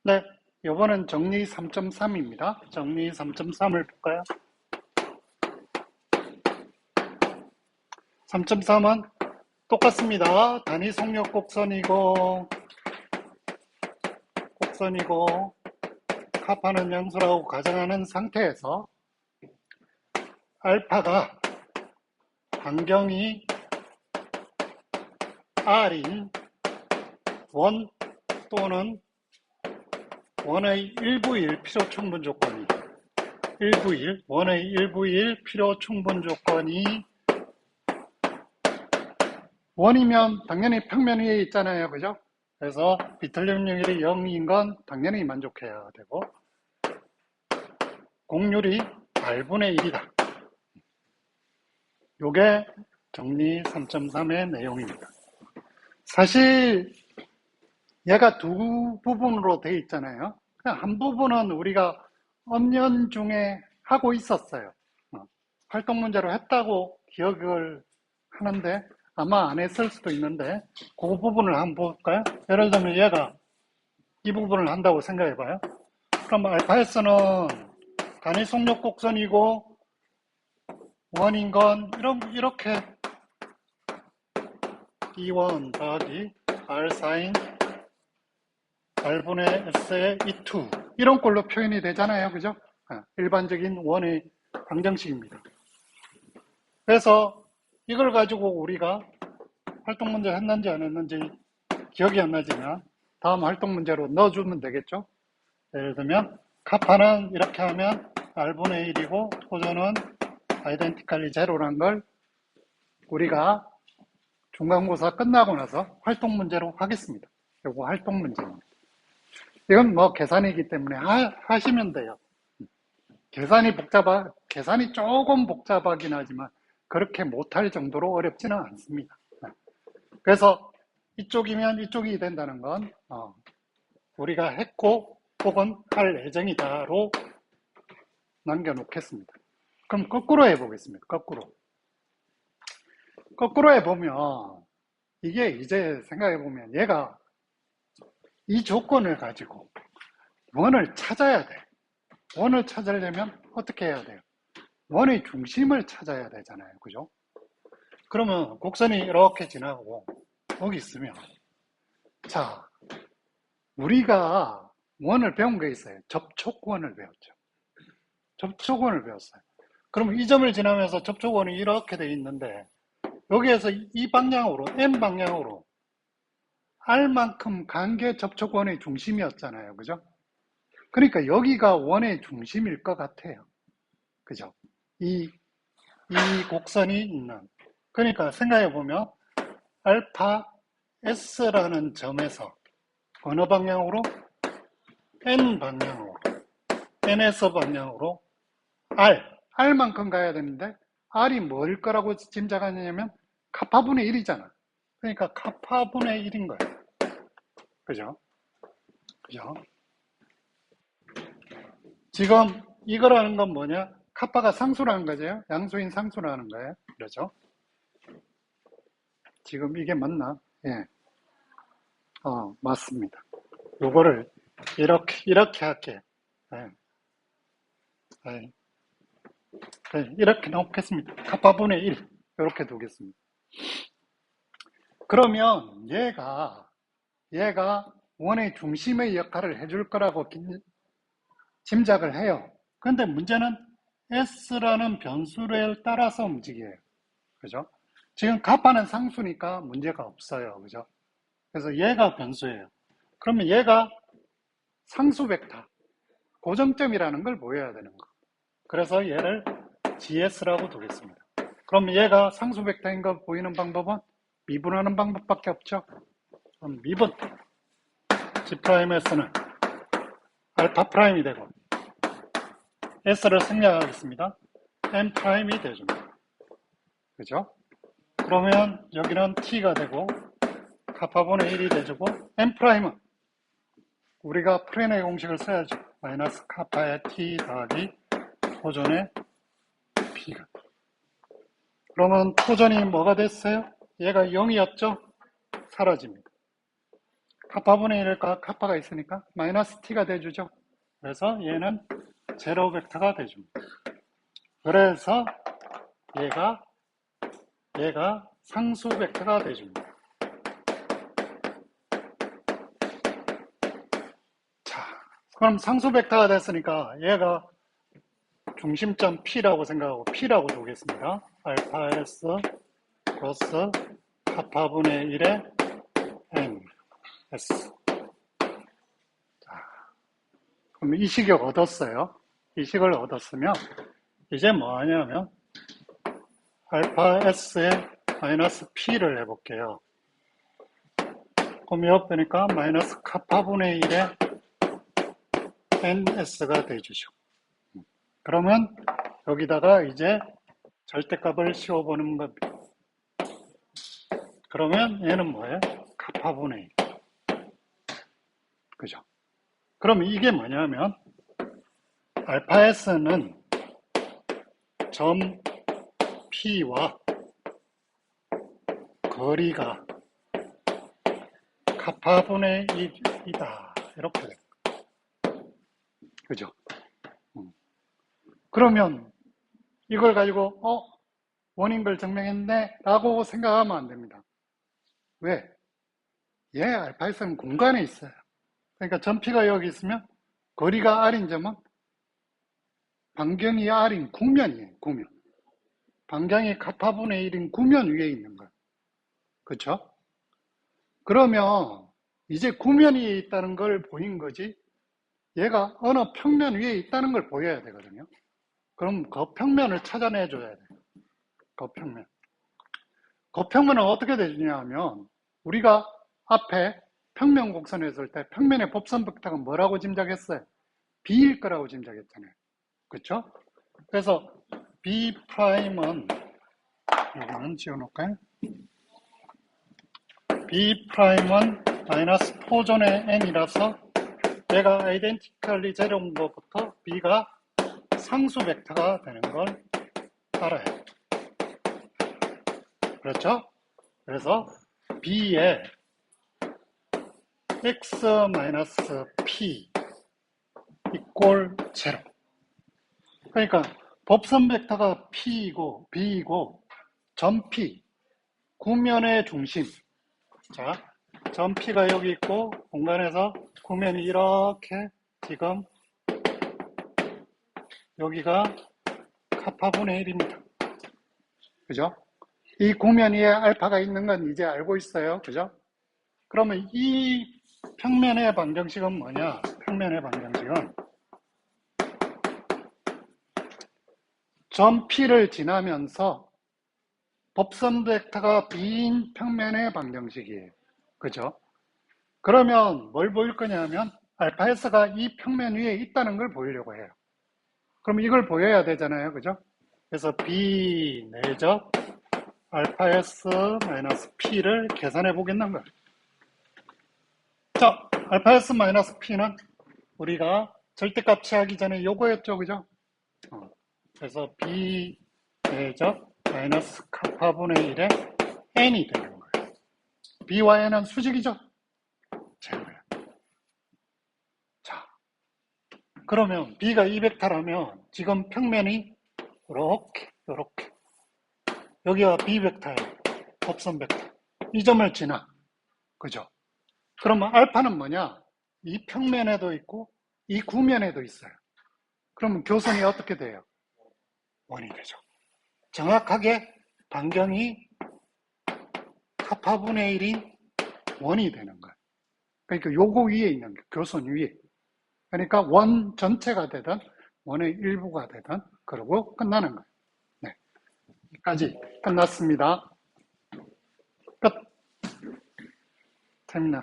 네, 이번엔 정리 3.3입니다. 정리 3.3을 볼까요? 3.3은 똑같습니다. 단위 속력 곡선이고, 카파는 양수라고 가정하는 상태에서 알파가 반경이 R인 원 또는 원의 일부일 필요 충분 조건이 원의 일부일 필요 충분 조건이 원이면 당연히 평면 위에 있잖아요. 그죠? 그래서 비틀륨률이 0인 건 당연히 만족해야 되고 공률이 R분의 1이다. 요게 정리 3.3의 내용입니다. 사실 얘가 두 부분으로 되어 있잖아요. 그냥 한 부분은 우리가 엄연 중에 하고 있었어요. 활동 문제로 했다고 기억을 하는데 아마 안 했을 수도 있는데 그 부분을 한번 볼까요? 예를 들면 얘가 이 부분을 한다고 생각해 봐요. 그럼 알파S는 단위 속력 곡선이고 원인 건 이렇게 E1 더하기 R 사인 R분의 S의 E2 이런 꼴로 표현이 되잖아요. 그죠? 일반적인 원의 방정식입니다. 그래서 이걸 가지고 우리가 활동 문제 했는지 안 했는지 기억이 안 나지만 다음 활동 문제로 넣어주면 되겠죠. 예를 들면 카파는 이렇게 하면 R분의 1이고 토저는 아이덴티칼리 제로란 걸 우리가 중간고사 끝나고 나서 활동 문제로 하겠습니다. 요거 활동 문제입니다. 이건 뭐 계산이기 때문에 하시면 돼요. 계산이 조금 복잡하긴 하지만 그렇게 못할 정도로 어렵지는 않습니다. 그래서 이쪽이면 이쪽이 된다는 건 우리가 했고 혹은 할 예정이다로 남겨놓겠습니다. 그럼 거꾸로 해보겠습니다. 거꾸로 해보면 이게 이제 생각해보면 얘가 이 조건을 가지고 원을 찾아야 돼. 원을 찾으려면 어떻게 해야 돼요? 원의 중심을 찾아야 되잖아요. 그죠? 그러면 곡선이 이렇게 지나가고 여기 있으면 자, 우리가 원을 배운 게 있어요. 접촉원을 배웠죠. 접촉원을 배웠어요. 그럼 이 점을 지나면서 접촉원이 이렇게 돼 있는데 여기에서 이 방향으로 N 방향으로 R만큼 간 게 접촉원의 중심이었잖아요. 그죠? 그러니까 여기가 원의 중심일 것 같아요. 그죠? 이 곡선이 있는. 그러니까 생각해 보면 알파 S라는 점에서 어느 방향으로? N 방향으로. N에서 방향으로 R만큼 가야 되는데 R이 뭐일 거라고 짐작하냐면 카파분의 1이잖아. 그러니까 카파분의 1인 거예요. 그죠? 그죠? 지금 이거라는 건 뭐냐? 카파가 상수라는 거죠. 양수인 상수라는 거예요. 그렇죠? 지금 이게 맞나? 예. 맞습니다. 요거를 이렇게 할게요. 예. 예. 이렇게 놓겠습니다. 카파분의 1. 이렇게 두겠습니다. 그러면 얘가 원의 중심의 역할을 해줄 거라고 짐작을 해요. 그런데 문제는 S라는 변수를 따라서 움직여요. 그죠? 지금 가파는 상수니까 문제가 없어요. 그죠? 그래서 얘가 변수예요. 그러면 얘가 상수 벡터, 고정점이라는 걸 보여야 되는 거. 그래서 얘를 GS라고 두겠습니다. 그럼 얘가 상수 벡터인 거 보이는 방법은 미분하는 방법밖에 없죠. 그럼 미분 G'S는 알파 프라임이 되고 S를 생략하겠습니다. M 프라임이 되줍니다. 그죠? 그러면 여기는 T가 되고 카파분의 1이 되주고 M 프라임은 우리가 프레네 공식을 써야죠. 마이너스 카파의 T 더하기 토전의 P가. 그러면 토전이 뭐가 됐어요? 얘가 0이었죠? 사라집니다. 카파분의 1과 카파가 있으니까 마이너스 t가 돼주죠. 그래서 얘는 제로 벡터가 돼줍니다. 그래서 얘가 상수 벡터가 돼줍니다. 자, 그럼 상수 벡터가 됐으니까 얘가 중심점 P라고 생각하고 P라고 두겠습니다. 알파 S 플러스 카파분의 1의 N S. 자, 그럼 이 식을 얻었어요. 이 식을 얻었으면 이제 뭐 하냐면 알파 S에 마이너스 P를 해볼게요. 그럼 옆에니까 마이너스 카파분의 1의 NS가 돼주죠. 그러면 여기다가 이제 절대값을 씌워보는 겁니다. 그러면 얘는 뭐예요? 카파분의 1. 그죠? 그럼 이게 뭐냐면 알파 S는 점 P와 거리가 카파분의 1이다. 이렇게 됩니다. 그죠? 그러면 이걸 가지고 원인걸 증명했네 라고 생각하면 안 됩니다. 왜? 얘 알파 S는 공간에 있어요. 그러니까 점 P가 여기 있으면 거리가 R인 점은 반경이 R인 구면이에요. 구면. 반경이 카파분의 1인 구면 위에 있는 거예요. 그렇죠? 그러면 이제 구면이 있다는 걸 보인 거지 얘가 어느 평면 위에 있다는 걸 보여야 되거든요. 그럼 그 평면을 찾아내줘야 돼요. 그 평면. 그 평면은 어떻게 되느냐 하면 우리가 앞에 평면 곡선을 했을 때 평면의 법선 벡터가 뭐라고 짐작했어요? B일 거라고 짐작했잖아요. 그렇죠? 그래서 B'은 이거는 지워놓을까요? B'은 마이너스 포존의 n이라서 얘가 아이덴티컬리 제로인 것부터 B가 상수 벡터가 되는 걸 알아야 돼요. 그렇죠? 그래서 B에 x-p 이꼴 제로. 그러니까 법선 벡터가 P이고 B이고 점 P 구면의 중심. 자, 점 P가 여기 있고 공간에서 구면이 이렇게 지금 여기가 카파분의 1입니다. 그죠? 이 구면 위에 알파가 있는 건 이제 알고 있어요. 그죠? 그러면 이 평면의 방정식은 뭐냐? 평면의 방정식은 점 P를 지나면서 법선 벡터가 B인 평면의 방정식이에요. 그죠? 그러면 뭘 보일 거냐면 알파 S가 이 평면 위에 있다는 걸 보이려고 해요. 그럼 이걸 보여야 되잖아요. 그죠? 그래서 B 내적 알파 S 마이너스 P를 계산해 보겠는 거예요. 자, 알파 S 마이너스 P는 우리가 절대값 취하기 전에 요거였죠. 그죠? 그래서 B 내적 마이너스 카파분의 1에 n이 되는 거예요. B와 n은 수직이죠? 제로예요. 자, 그러면 B가 2벡터라면 지금 평면이 이렇게 여기가 B 벡터예요. 법선 벡터. 이 점을 지나. 그죠? 그러면 알파는 뭐냐? 이 평면에도 있고 이 구면에도 있어요. 그러면 교선이 어떻게 돼요? 원이 되죠. 정확하게 반경이 카파분의 1인 원이 되는 거예요. 그러니까 요거 위에 있는 게 교선 위에. 그러니까 원 전체가 되든 원의 일부가 되든 그러고 끝나는 거예요. 네, 여기까지 끝났습니다. 끝. 재밌나?